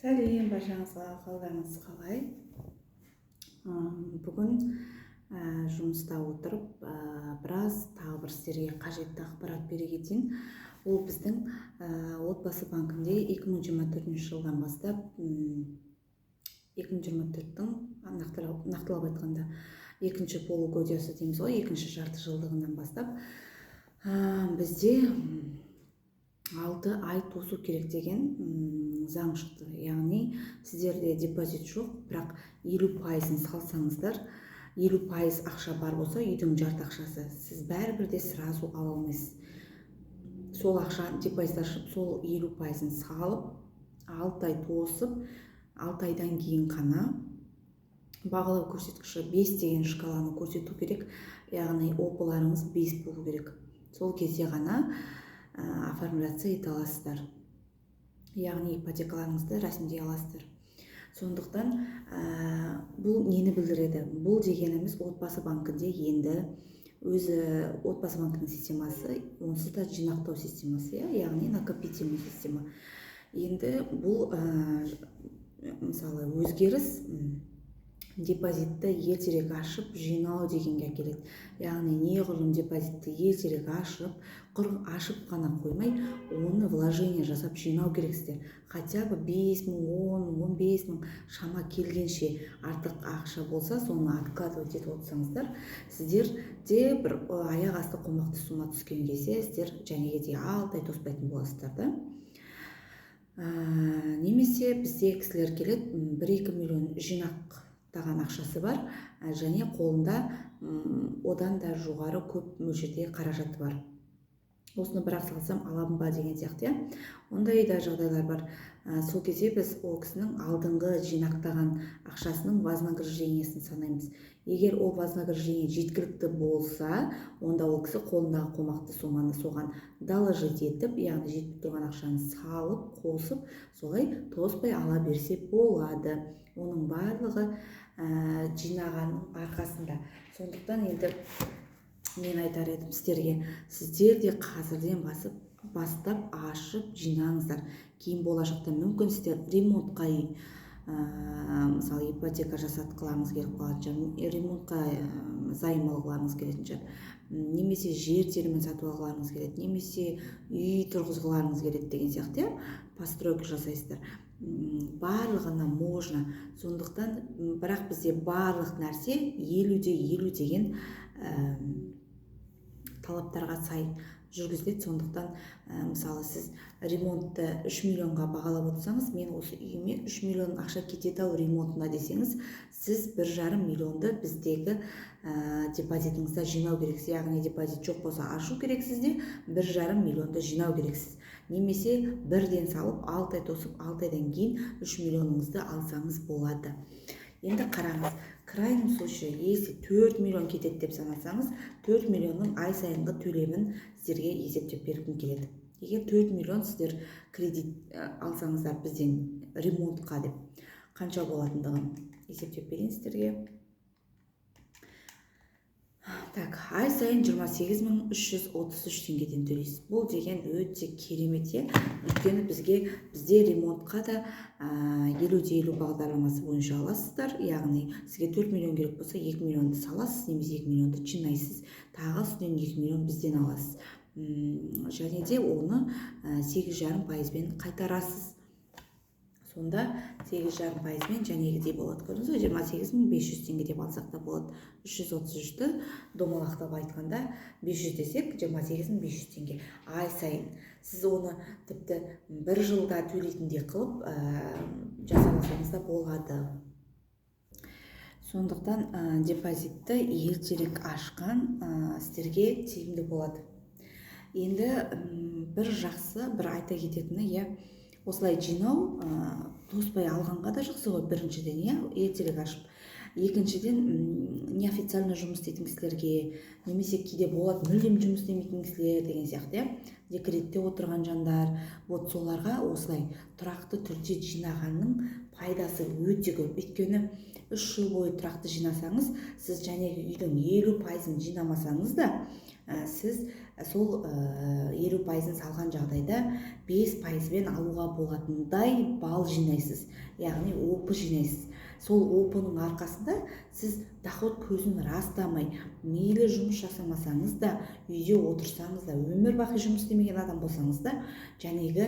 Сәлем, баршаңызға қалдарыңыз қалай? Бүгін жұмыста отырып, біраз тағы бір сіздерге қажетті ақпарат бере кетейін. Ол біздің отбасы банкінде 2024 жылдан бастап 2024-тің нақтылап айтқанда екінші полугодиясы дейміз ғой, екінші жарты жылдығынан бастап бізде 6 ай тосу керек деген заң шықты. Яғни сіздерде депозит жоқ, бірақ 50%-ын салсаңыздар, 50% ақша бар болса, үйдің жарты ақшасы, сіз бәрібір де сразу ала алмайсыз. Сол ақша депозит ашып, сол 50%-ын салып, 6 ай тосып, 6 айдан кейін қана бағалау көрсеткіші 5 деген шкаланы көрсету керек, яғни опыларыңыз 5 болу керек. Сол кезде ғана оформляться ете аласыздар, яғни ипотекаларыңызды рәсімдей аласыздар. Сондықтан бұл нені білдіреді? Бұл дегеніміз отбасы банкінде енді өзі отбасы банкінің системасы, онсыз да жинақтау системасы, яғни накопительный система. Енді бұл мысалы өзгеріс депозитті ертерек ашып жинау дегенге әкеледі. Яғни неғұрлым депозитті ертерек ашып, құр ашып қана қоймай, оны вложение жасап жинау керексіздер. Хотя бы 5 мың, 10 мың, 15 мың шама келгенше артық ақша болса, соны откладывать етіп отырсаңыздар, сіздерде бір аяқ асты қомақты сума түскен кезде, сіздер жәнегедей 6 ай тоспайтын боласыздар да. Немесе бізде кісілер келеді, 1-2 миллион жинақтаған ақшасы бар, және қолында одан да жоғары көп мөлшерде қаражаты бар. Осыны бірақ салсам аламын ба деген сияқты. Ондай да жағдайлар бар. Сол кезде біз ол кісінің алдыңғы жинақтаған ақшасының вознаграждениесін санаймыз. Егер ол вознаграждение жеткілікті болса, онда ол кісі қолындағы қомақты соманы соған доложить етіп, яғни жетіп тұрған ақшаны салып, қосып, солай тоспай ала берсе болады. Оның барлығы жинағанның арқасында. Сондықтан енді мен айтар едім сіздерге, сіздер де қазірден бастап ашып жинаңыздар. Кейін болашақта мүмкін сіздер ремонтқа, мысалы ипотека жасатқыларыңыз келіп қалатын шығар, ремонтқа займ алғыларыңыз келетін шығар, немесе жер телімін сатып алғыларыңыз келеді, немесе үй тұрғызғыларыңыз келеді деген сияқты, постройка жасайсыздар. Барлығына можно. Сондықтан, бірақ бізде барлық нәрсе 50-50 деген талаптарға сай жүргізіледі. Сондықтан, мысалы сіз ремонтты 3 миллионға бағалап отырсаңыз, мен осы үйіме 3 миллион ақша кетеді ау ремонтына десеңіз, сіз 1,5 миллионды біздегі депозитіңізді жинау керексіз. Яғни депозит жоқ болса ашу керексізде, 1,5 миллионды жинау керексіз. Немесе бірден салып, 6 ай тосып, 6 айдан кейін 3 миллионыңызды алсаңыз болады. Енді қараңыз, крайнем случае, если 4 миллион кетеді деп санасаңыз, 4 миллионның ай сайынғы төлемін сіздерге есептеп бергім келеді. Егер 4 миллион сіздер кредит алсаңыздар бізден ремонтқа деп, қанша болатындығын есептеп берейін сіздерге. Так, ай сайын 28.333 теңгеден төлейсіз. Бұл деген өте керемет. Өйткені бізде ремонтқа да 50-50 бағдарламасы бойынша аласыздар. Яғни сізге 4 миллион керек болса, 2 миллионды саласыз, немесе 2 миллионды жинайсыз, тағы үстінен 2 миллион бізден аласыз. Және де оны 8,5%-мен қайтарасыз. Сонда 8,5%-мен жәнегідей болады. Көрдіңіз, 28.500 теңге деп алсақ та болады. 333-ті домалақтап айтқанда 500 десек, 28.500 теңге ай сайын. Сіз оны тіпті бір жылда төлейтіндей қылып жасамасаңыз да болады. Сондықтан депозитті ертерек ашқан сіздерге тиімді болады. Енді бір жақсы, бір айта кететіні, осылай жинау тоспай алғанға да жақсы ғой. Біріншіден, ертерек ашып. Екіншіден, неофициально жұмыс істейтін кісілерге, немесе кейде болады мүлдем жұмыс істемейтін кісілер деген сияқты, декретте отырған жандар, соларға осылай тұрақты түрде жинағанның пайдасы өте көп. Өйткені 3 жыл бойы тұрақты жинасаңыз, сіз жәнегі үйдің 50%-ын жинамасаңыз да, сіз сол 50%-ын салған жағдайда 5%-мен алуға болатындай балл жинайсыз, яғни опы жинайсыз. Сол опының арқасында сіз доход көзін растамай, мейлі жұмыс жасамасаңыз да, үйде отырсаңыз да, өмір бақи жұмыс істемеген адам болсаңыз да, жәнегі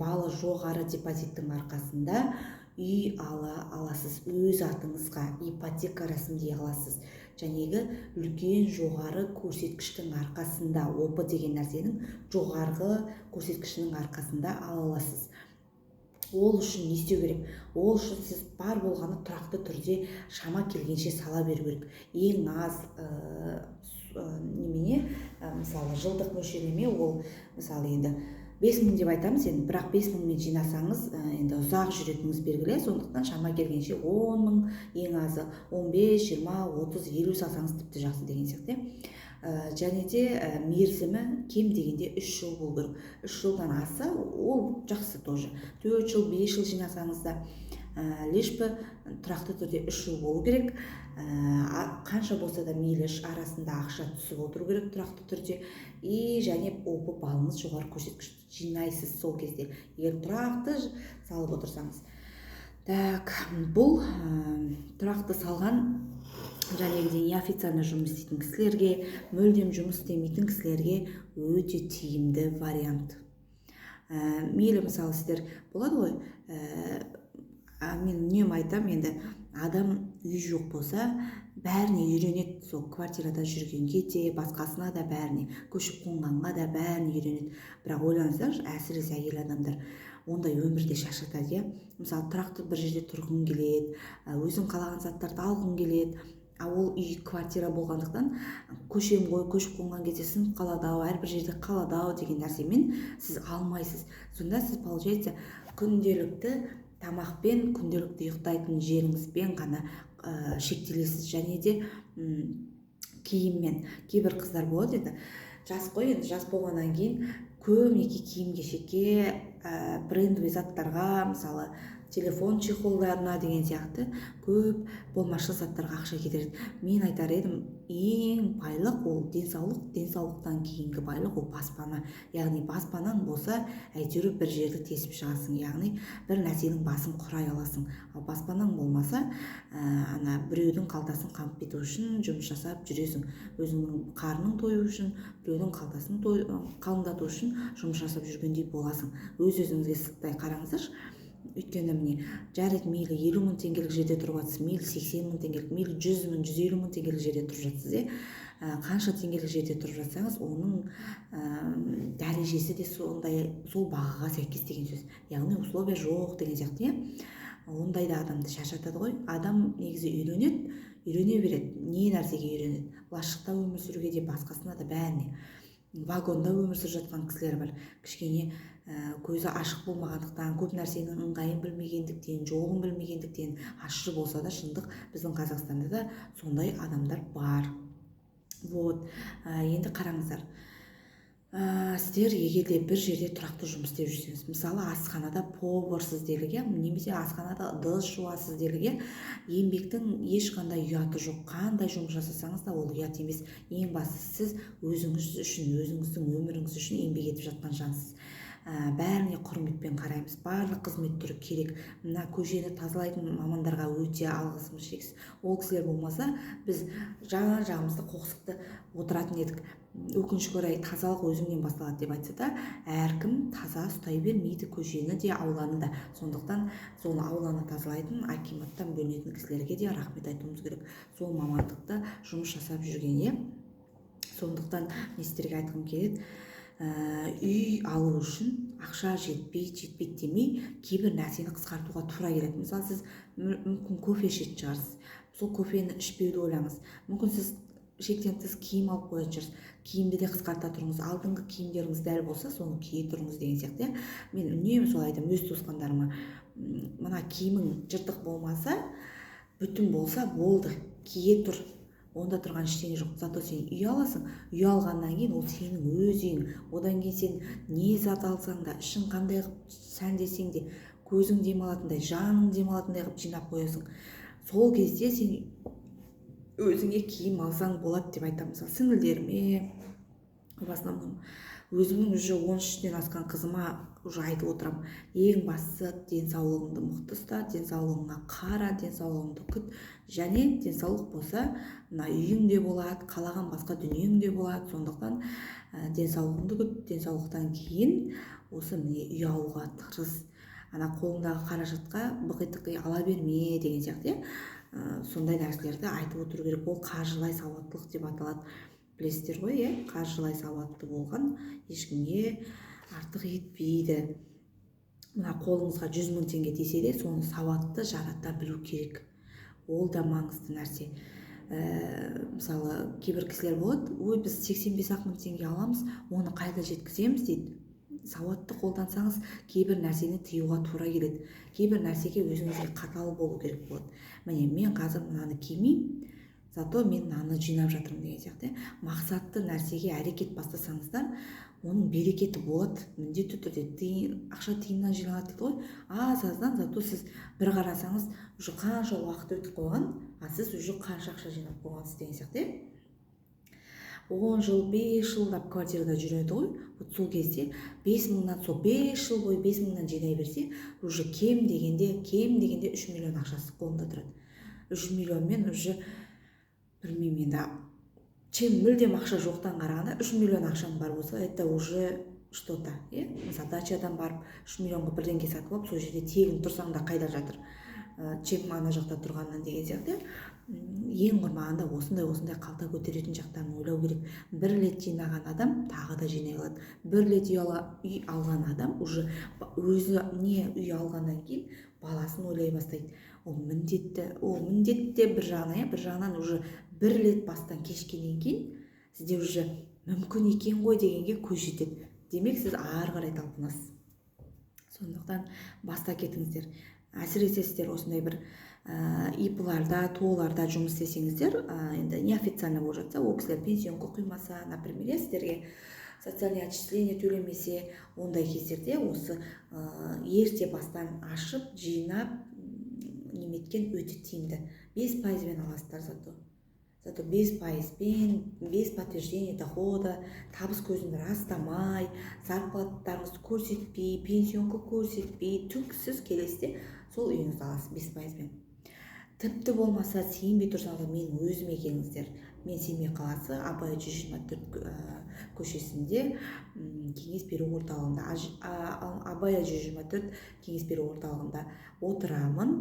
балы жоғары депозиттің арқасында үй аласыз, өз атыңызға ипотека рәсімдей аласыз. Жәнегі үлкен жоғары көрсеткіштің арқасында, опы деген нәрсенің жоғарғы көрсеткішінің арқасында ала аласыз. Ол үшін не істеу керек? Ол үшін сіз бар болғаны тұрақты түрде шама келгенше сала беру керек. Ең аз мысалы жылдық мөлшерлеме, ол мысалы енді 5000 деп айтамыз енді, бірақ 5000-мен жинасаңыз енді ұзақ жүретініңіз белгілі, сондықтан шама келгенше 10 000, ең азы 15, 20, 30, 50 салсаңыз тіпті жақсы деген сияқты. Және де мерзімі кем дегенде 3 жыл болу керек. 3 жылдан аса ол жақсы тоже. 4 жыл, 5 жыл жинасаңыз да, лишь бы тұрақты түрде 3 жыл болу керек. Қанша болса да мейлі арасында ақша түсіп отыру керек тұрақты түрде. И және опы балыңыз жоғары көрсеткіш жинайсыз сол кезде, егер тұрақты салып отырсаңыз. Так, бұл тұрақты салған жәнегідей неофициально жұмыс істейтін кісілерге, мүлдем жұмыс істемейтін кісілерге өте тиімді вариант. Мейлі мысалы сіздер болады ғой, мен үнемі айтам, енді адам үй жоқ болса, бәріне үйренеді, сол квартирада жүргенге де, басқасына да, бәріне, көшіп қонғанға да бәріне үйренеді. Бірақ ойлаңыздаршы, әсіресе әйел адамдар ондай өмірде шаршатады. Мысалы тұрақты бір жерде тұрғың келеді, өзің қалаған заттарды алғың келеді, ол үй квартира болғандықтан көшем ғой, көшіп қонған кезде сынып қалады ау, әрбір жерде қалады ау деген нәрсемен сіз алмайсыз. Сонда сіз получается күнделікті тамақпен, күнделікті ұйықтайтын жеріңізбен ғана шектелесіз. Және де киіммен. Кейбір қыздар болады енді, жас қой, енді жас болғаннан кейін көбінесе киім-кешекке, брендовый заттарға, мысалы телефон чехолдарына деген сияқты көп болмашы заттарға ақша кетіреді. Мен айтар едім, ең байлық ол денсаулық, денсаулықтан кейінгі байлық ол баспана. Яғни баспанаң болса, әйтеуір бір жерді тесіп шығасың, яғни бір нәрсенің басын құрай аласың. Ал баспанаң болмаса, ана біреудің қалтасын қамып кету үшін жұмыс жасап жүресің. Өзіңнің қарның тою үшін, біреудің қалтасын қалыңдату үшін жұмыс жасап жүргендей боласың. Өз-өзіңізге сықтай қараңыздаршы. Өйткені міне, жарайды, мейлі 50 000 теңгелік жерде тұрып жатсыз, мейлі 80 000 теңгелік, мейлі 100 000, 150 000 теңгелік жерде тұрып жатсыз, қанша теңгелік жерде тұрып жатсаңыз, оның дәрежесі де сондай, сол бағаға сәйкес деген сөз. Яғни условия жоқ деген сияқты. Ондай да адамды шаршатады ғой. Адам негізі үйрене береді. Не нәрсеге үйренеді? Лашықта өмір сүруге де, басқасына да, бәріне. Вагонда өмір сүріп жатқан кісілер бар. Кішкене көзі ашық болмағандықтан, көп нәрсенің ыңғайын білмегендіктен, жолын білмегендіктен ащы болса да, шындық біздің Қазақстанда да сондай адамдар бар. Вот. Енді қараңыздар. Сіздер егерде бір жерде тұрақты жұмыс істеп жүрсеңіз, мысалы асханада поварсыз делік, немесе асханада ыдыс жуасыз делік, еңбектің ешқандай ұяты жоқ. Қандай жұмыс жасасаңыз да ол ұят емес. Ең бастысы сіз өзіңіз үшін, өзіңіздің өміріңіз үшін еңбек етіп жатқан жансыз. Бәріне құрметпен қараймыз. Барлық қызмет түрі керек. Мына көшені тазалайтын мамандарға өте алғысымыз шексіз. Ол кісілер болмаса, біз жан-жағымызды қоқсықты отыратын едік. Өкінішке орай тазалық өзіңнен басталады деп айтса да, әркім таза ұстай бермейді көшені де, ауланы да. Сондықтан сол ауланы тазалайтын, акиматтан бөлінетін кісілерге де рахмет айтуымыз керек. Сол мамандықта жұмыс жасап жүрген. Сондықтан мен сіздерге айтқым келеді, үй алу үшін ақша жетпейді демей, кейбір нәрсені қысқартуға тура келеді. Мысалы, сіз мүмкін кофе ішетін шығарсыз. Сол кофені ішпеуді ойлаңыз. Мүмкін сіз шектен тыс киім алып қоятын шығарсыз. Киімді де қысқарта тұрыңыз. Алдыңғы киімдеріңіз дәл болса, соны кие тұрыңыз деген сияқты. Мен үнемі солай айтамын өз туысқандарыма. Мына киімің жыртық болмаса, бүтін болса болды, кие тұр. Онда тұрған ештеңе жоқ. Зато сен үй аласың. Үй алғаннан кейін ол сенің өз үйің. Одан кейін сен не зат алсаң да, ішін қандай қылып сәндесең де, көзің демалатындай, жаның демалатындай қылып жинап қоясың. Сол кезде сен өзіңе киім алсаң болады деп айтамын. Мысалы, сіңілдеріме, в основном өзімнің уже 13-тен асқан қызыма уже айтып отырам, ең бастысы денсаулығыңды мықты ұста, денсаулығыңа қара, денсаулығыңды күт, және денсаулық болса мына үйіңде болады, қалаған басқа дүниеңде болады. Сондықтан денсаулығыңды күт, денсаулықтан кейін осы міне үй алуға тырыс, ана қолыңдағы қаражатқа бықи-тықи ала берме деген сияқты, сондай нәрселерді айтып отыру керек. Ол қаржылай сауаттылық деп аталады. Білесіздер ғой, қаржылай сауатты болған ешкімге артық етпейді. Мына қолыңызға 100 000 теңге тисе де, соны сауатты жарата білу керек. Ол да маңызды нәрсе. Мысалы, кейбір кісілер болады, ой, біз 85 мың теңге аламыз, оны қайда жеткіземіз дейді. Сауатты қолдансаңыз, кейбір нәрсені тыюға тура келеді. Кейбір нәрсеге өзіңізге қатал болу керек болады. Міне, мен қазір мынаны кимеймін, зато мен мынаны жинап жатырмын деген сияқты. Мақсатты нәрсеге әрекет бастасаңыздар, оның берекеті болады. Міндетті түрде ақша тиыннан жиналады дейді ғой. Аз-аздан, зато сіз бір қарасаңыз, уже қанша уақыт өтіп қойған, сіз уже қанша ақша жинап қойғансыз деген сияқты. 10 жыл, 5 жылдап квартирада жүреді ғой. Вот сол кезде 5 мыңнан, сол 5 жыл бойы 5 мыңнан жинай берсе, уже кем дегенде 3 миллион ақшасы қолында тұрады. 3 миллионмен уже білмеймін енді, чем мүлдем ақша жоқтан қарағанда 3 миллион ақшам бар болса, это уже что-то. Мысалы, дачадан барып 3 миллионға бірдеңке сатып алып, сол жерде тегін тұрсаң да қайда жатыр, чем ана жақта тұрғаннан деген сияқты. Ең құрмағанда осындай қалта көтеретін жақтарын ойлау керек. Бір рет жинаған адам тағы да жинай алады. Бір рет үй алған адам уже өзі үй алғаннан кейін баласын ойлай бастайды. Ол міндетті бір жағынан уже бір рет бастан кешкеннен кейін сізде уже мүмкін екен ғой дегенге көз жетеді. Демек, сіз ары қарай талпынасыз. Сондықтан баста кетіңіздер. Әсіресе сіздер осындай бір ИП-ларда, ТО-ларда жұмыс істесеңіздер, енді неофициально болып жатса, ол кісілер пенсионка құймаса, например, сіздерге социальный отчисление төлемесе, ондай кездерде осы ерте бастан ашып, жинап, неметкен өте тиімді. 5%-бен аласыздар зато 5%-бен, без подтверждения дохода, табыс көзін растамай, зарплаттарыңызды көрсетпей, пенсионка көрсетпей, түксіз келесіде сол үйіңізді аласыз 5%-бен. Тіпті болмаса, сенбей тұрсаңыз, мен өзіме келіңіздер. Мен Семей қаласы Абай 124 көшесінде кеңес беру орталығында, Абай 124 кеңес беру орталығында отырамын.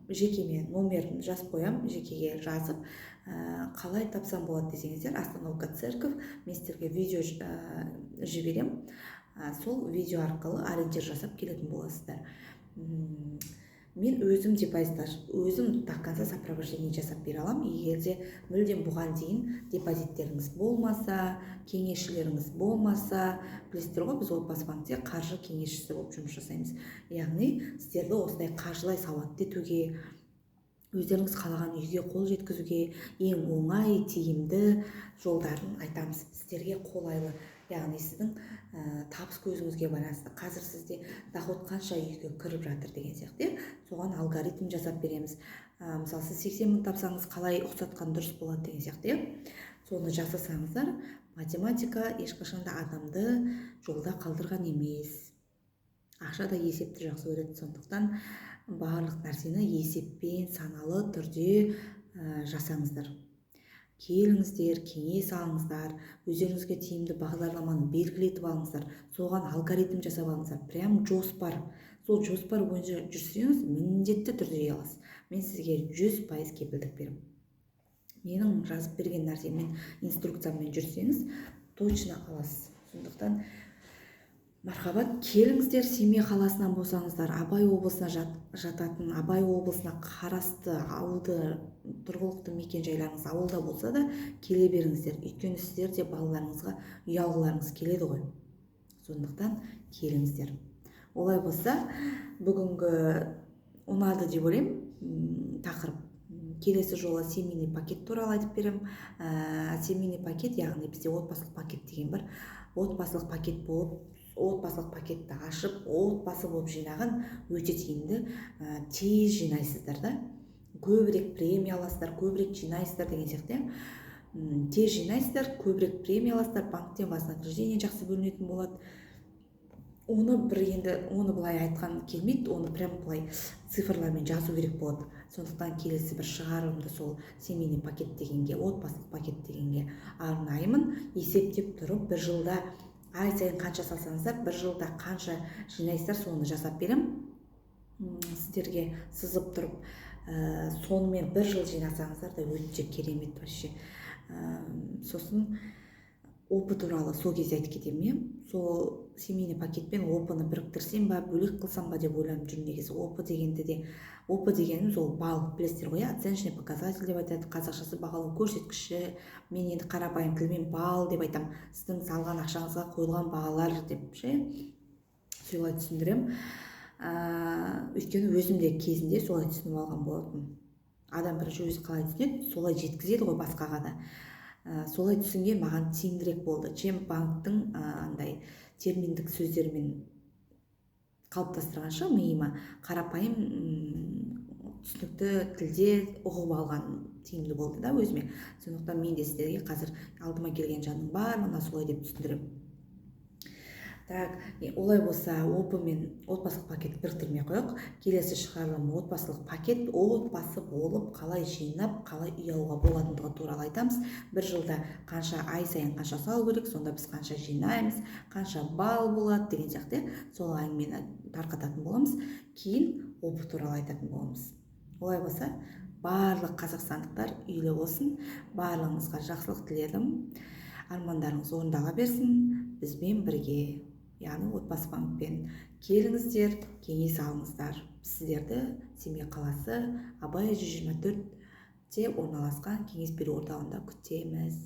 Жекеме номерін жазып қоям, жекеге жазып, қалай тапсам болады десеңіздер, Остановка Церковь, мен сіздерге видео жіберем. Сол видео арқылы ориентир жасап келетін боласыздар. Мен өзім депозиттар, өзім до конца сопровождение жасап бере алам. Егерде мүлдем бұған дейін депозиттеріңіз болмаса, кеңесшілеріңіз болмаса, білесіздер ғой, біз отбасы банкте қаржы кеңесшісі болып жұмыс жасаймыз. Яғни, сіздерді осындай қаржылай сауатты етуге, өздеріңіз қалаған үйге қол жеткізуге ең оңай, тиімді жолдарын айтамыз. Сіздерге қолайлы. Яғни сіздің табыс көзіңізге байланысты. Қазір сізде доход қанша үйге кіріп жатыр деген сияқты, соған алгоритм жасап береміз. Мысалы, сіз 80 мың тапсаңыз, қалай ұқсатқан дұрыс болады деген сияқты. Соны жасасаңыздар, математика ешқашанда адамды жолда қалдырған емес. Ақша да есепті жақсы көреді. Сондықтан барлық нәрсені есеппен, саналы түрде жасаңыздар. Келіңіздер, кеңес алыңыздар, өздеріңізге тиімді бағдарламаны белгілетіп алыңыздар, соған алгоритм жасап алыңыздар. Прям жоспар. Сол жоспар бойынша жүрсеңіз, міндетті түрде аласыз. Мен сізге 100% кепілдік берем. Менің жазып берген нәрсеммен, инструкцияммен жүрсеңіз, точно аласыз. Сондықтан мархабат, келіңіздер. Семей қаласынан болсаңыздар, Абай облысына жататын, Абай облысына қарасты ауылды, тұрғылықты мекен жайларыңыз ауылда болса да, келе беріңіздер. Өйткені сіздер де балаларыңызға үй алғыларыңыз келеді ғой. Сондықтан келіңіздер. Олай болса, бүгінгі ұнады деп ойлаймын тақырып. Келесі жолы семейный пакет туралы айтып берем. Семейный пакет, яғни бізде отбасылық пакет деген бар. Отбасылық пакет болып, отбасылық пакетті ашып, отбасы болып жинаған өте тиімді, тез жинайсыздар да. Көбірек премия аласыздар, көбірек жинайсыздар деген сияқты. тез жинайсыздар, көбірек премия аласыздар, банктен вознаграждение жақсы бөлінетін болады. Оны былай айтқан келмейді, оны прям былай цифрлармен жазу керек болады. Сондықтан келесі бір шығарылымды сол семейный пакет дегенге, отбасылық пакет дегенге арнаймын. Есептеп тұрып, бір жылда ай сайын қанша салсаңыздар, бір жылда қанша жинайсыздар, соны жасап берем сіздерге сызып тұрып. Сонымен бір жыл жинасаңыздар да өте керемет вообще. Сосын опы туралы сол кезде айтып кетемін. Сол семейный пакетпен опыны біріктірсем ба, бөлек қылсам ба деп ойланып жүрмін. Негізі опы дегеніміз ол бал, білесіздер ғой, оценочный показатель деп айтады, қазақшасы бағалау көрсеткіші. Мен енді қарапайым тілмен бал деп айтам, сіздің салған ақшаңызға қойылған бағалар деп ше, солай түсіндірем. Өйткені өзім де кезінде солай түсініп алған болатын. Адам бірінші өзі қалай түсінеді, солай жеткізеді ғой басқаға да. Солай түсінген маған тиімдірек болды, чем банктың андай терминдік сөздермен қалыптастырғанша миыма қарапайым түсінікті тілде ұғып алған тиімді болды да өзіме. Сондықтан мен де сіздерге қазір алдыма келген жанның барлығына солай деп түсіндірем. Так, олай болса опы мен отбасылық пакет біріктірмей қойық. Келесі шығарылым отбасылық пакет, отбасы болып қалай жинап, қалай үй алуға болатындығы туралы айтамыз. Бір жылда қанша ай сайын қанша салу керек, сонда біз қанша жинаймыз, қанша балл болады деген сияқты, сол әңгімені тарқататын боламыз. Кейін опы туралы айтатын боламыз. Олай болса, барлық қазақстандықтар үйлі болсын, барлығыңызға жақсылық тіледім. Армандарыңыз орындала берсін, бізбен бірге, яғни отбасы банкпен келіңіздер, кеңес алыңыздар. Сіздерді Семей қаласы Абай 124-те орналасқан кеңес беру орталығында күтеміз.